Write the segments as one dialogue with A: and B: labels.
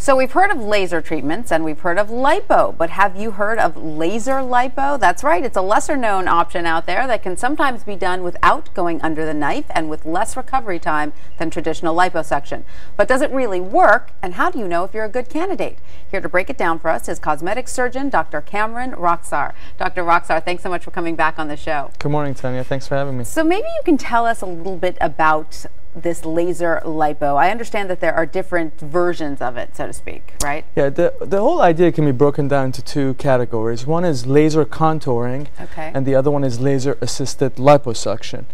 A: So we've heard of laser treatments and we've heard of lipo, but have you heard of laser lipo? That's right, it's a lesser known option out there that can sometimes be done without going under the knife and with less recovery time than traditional liposuction. But does it really work, and how do you know if you're a good candidate? Here to break it down for us is cosmetic surgeon Dr. Cameron Rokhsar. Dr. Rokhsar, thanks so much for coming back on the show.
B: Good morning, Tanya. Thanks for having me.
A: So maybe you can tell us a little bit about this laser lipo. I understand that there are different versions of it, so to speak, right?
B: Yeah, the whole idea can be broken down into two categories. One is laser contouring, and the other one is laser assisted liposuction.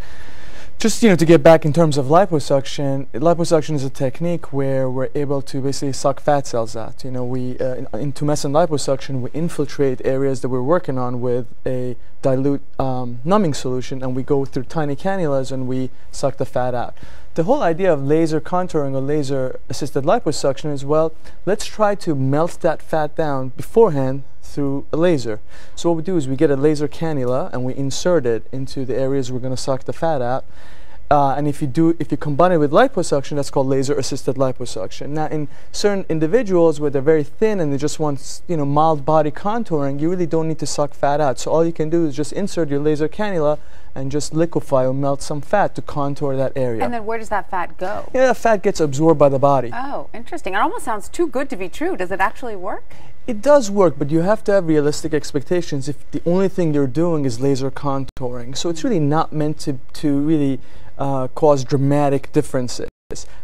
B: Just, to get back in terms of liposuction is a technique where we're able to basically suck fat cells out. In tumescent liposuction, we infiltrate areas that we're working on with a dilute numbing solution, and we go through tiny cannulas and we suck the fat out. The whole idea of laser contouring or laser assisted liposuction is, well, let's try to melt that fat down beforehand through a laser. So what we do is we get a laser cannula and we insert it into the areas we're going to suck the fat out. And if you combine it with liposuction, that's called laser assisted liposuction. Now, in certain individuals where they're very thin and they just want, mild body contouring, you really don't need to suck fat out. So all you can do is just insert your laser cannula and just liquefy or melt some fat to contour that area.
A: And then where does that fat go?
B: Yeah, that fat gets absorbed by the body.
A: Oh, interesting. It almost sounds too good to be true. Does it actually work?
B: It does work, but you have to have realistic expectations if the only thing you're doing is laser contouring. So it's really not meant to really cause dramatic differences.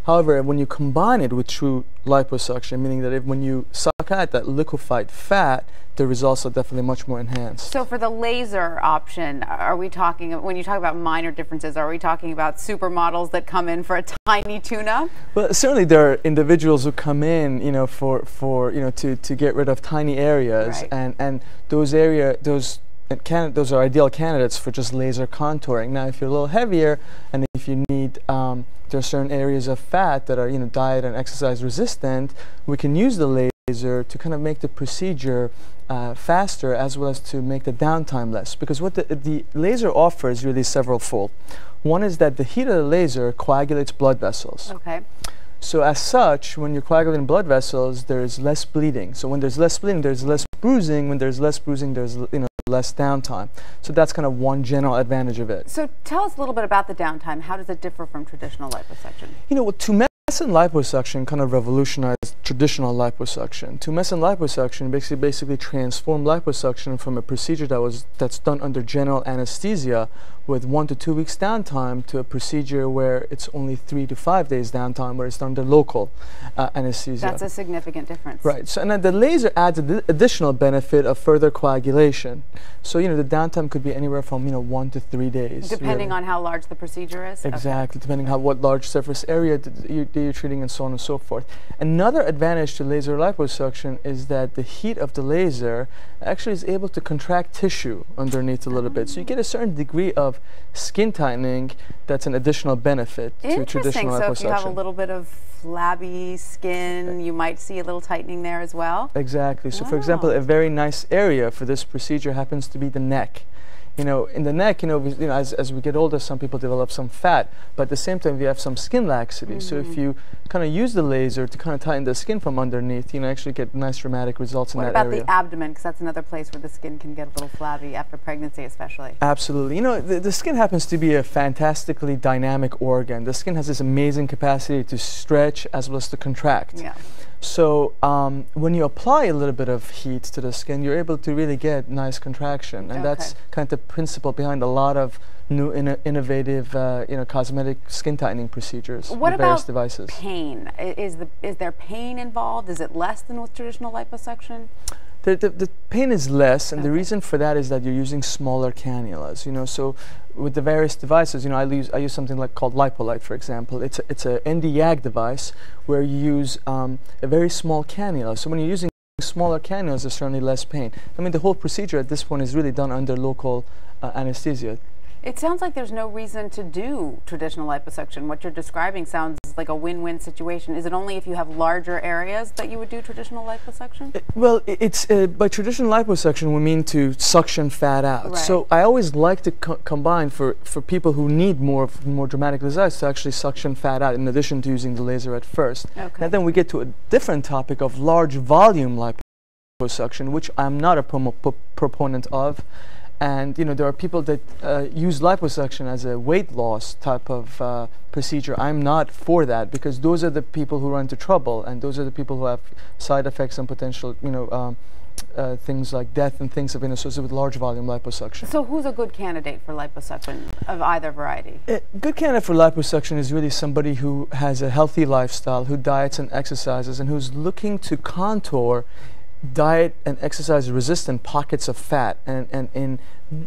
B: However, when you combine it with true liposuction, meaning that when you suck out that liquefied fat, the results are definitely much more enhanced.
A: So for the laser option, are we talking, when you talk about minor differences, are we talking about supermodels that come in for a tiny tune-up?
B: Well, certainly there are individuals who come in, to get rid of tiny areas,
A: right.
B: and those are ideal candidates for just laser contouring. Now, if you're a little heavier and if you need, there are certain areas of fat that are, diet and exercise resistant, we can use the laser to kind of make the procedure faster, as well as to make the downtime less. Because what the laser offers really several-fold. One is that the heat of the laser coagulates blood vessels.
A: Okay.
B: So as such, when you're coagulating blood vessels, there's less bleeding. So when there's less bleeding, there's less bruising. When there's less bruising, there's less downtime. So that's kind of one general advantage of it.
A: So tell us a little bit about the downtime. How does it differ from traditional liposuction?
B: Tumescent liposuction kind of revolutionized traditional liposuction. Tumescent liposuction basically transformed liposuction from a procedure that's done under general anesthesia with 1 to 2 weeks downtime to a procedure where it's only 3 to 5 days downtime, where it's done under local anesthesia.
A: That's a significant difference.
B: Right. So, and then the laser adds an additional benefit of further coagulation. So, the downtime could be anywhere from 1 to 3 days.
A: Depending on how large the procedure is?
B: Exactly. Depending on what large surface area you're treating and so on and so forth. Another advantage to laser liposuction is that the heat of the laser actually is able to contract tissue underneath a little bit. So you get a certain degree of skin tightening that's an additional benefit to traditional liposuction. So
A: if you have a little bit of flabby skin, you might see a little tightening there as well?
B: Exactly. So for example, a very nice area for this procedure happens to be the neck. In the neck, as we get older, some people develop some fat, but at the same time, we have some skin laxity. So if you kind of use the laser to kind of tighten the skin from underneath, actually get nice dramatic results in that area.
A: What about the abdomen? Because that's another place where the skin can get a little flabby after pregnancy, especially.
B: Absolutely. The skin happens to be a fantastically dynamic organ. The skin has this amazing capacity to stretch as well as to contract.
A: Yeah.
B: So when you apply a little bit of heat to the skin, you're able to really get nice contraction, and that's kind of the principle behind a lot of new innovative cosmetic skin tightening procedures with various devices.
A: What about pain? Is there pain involved? Is it less than with traditional liposuction?
B: The pain is less, and the reason for that is that you're using smaller cannulas. So with the various devices, I use something called Lipolite, for example. It's a ND-YAG device where you use a very small cannula. So when you're using smaller cannulas, there's certainly less pain. I mean, the whole procedure at this point is really done under local anesthesia.
A: It sounds like there's no reason to do traditional liposuction. What you're describing sounds like a win-win situation. Is it only if you have larger areas that you would do traditional liposuction?
B: By traditional liposuction, we mean to suction fat out.
A: Right.
B: So I always like to combine for people who need more dramatic results to actually suction fat out in addition to using the laser at first.
A: Okay.
B: And then we get to a different topic of large volume liposuction, which I'm not a proponent of. And there are people that use liposuction as a weight loss type of procedure. I'm not for that, because those are the people who run into trouble, and those are the people who have side effects and potential, things like death and things have been associated with large volume liposuction.
A: So who's a good candidate for liposuction of either variety? A
B: good candidate for liposuction is really somebody who has a healthy lifestyle, who diets and exercises, and who's looking to contour diet and exercise resistant pockets of fat. And in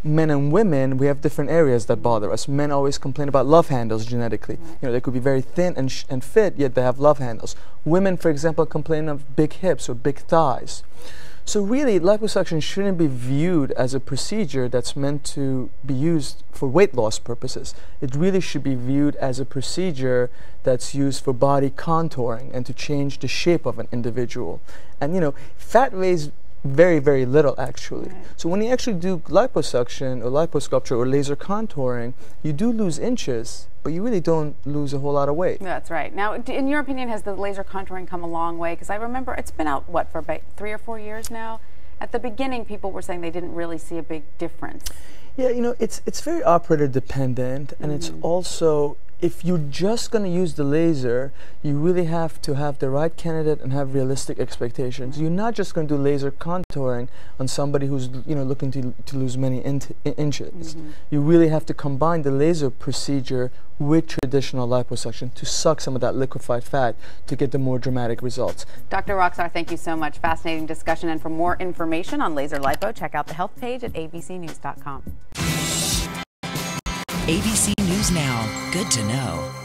B: men and women, we have different areas that bother us. Men always complain about love handles genetically. They could be very thin and fit, yet they have love handles. Women, for example, complain of big hips or big thighs. So really, liposuction shouldn't be viewed as a procedure that's meant to be used for weight loss purposes. It really should be viewed as a procedure that's used for body contouring and to change the shape of an individual. And fat weighs very, very little, actually. Right. So when you actually do liposuction or liposculpture or laser contouring, you do lose inches, but you really don't lose a whole lot of weight.
A: That's right. Now, in your opinion, has the laser contouring come a long way? Because I remember it's been out, what, for about 3 or 4 years now? At the beginning, people were saying they didn't really see a big difference.
B: Yeah, it's very operator dependent, and it's also, if you're just going to use the laser, you really have to have the right candidate and have realistic expectations. You're not just going to do laser contouring on somebody who's looking to lose many inches. You really have to combine the laser procedure with traditional liposuction to suck some of that liquefied fat to get the more dramatic results.
A: Dr. Rokhsar, thank you so much. Fascinating discussion. And for more information on laser lipo, check out the health page at abcnews.com.
C: ABC News Now. Good to know.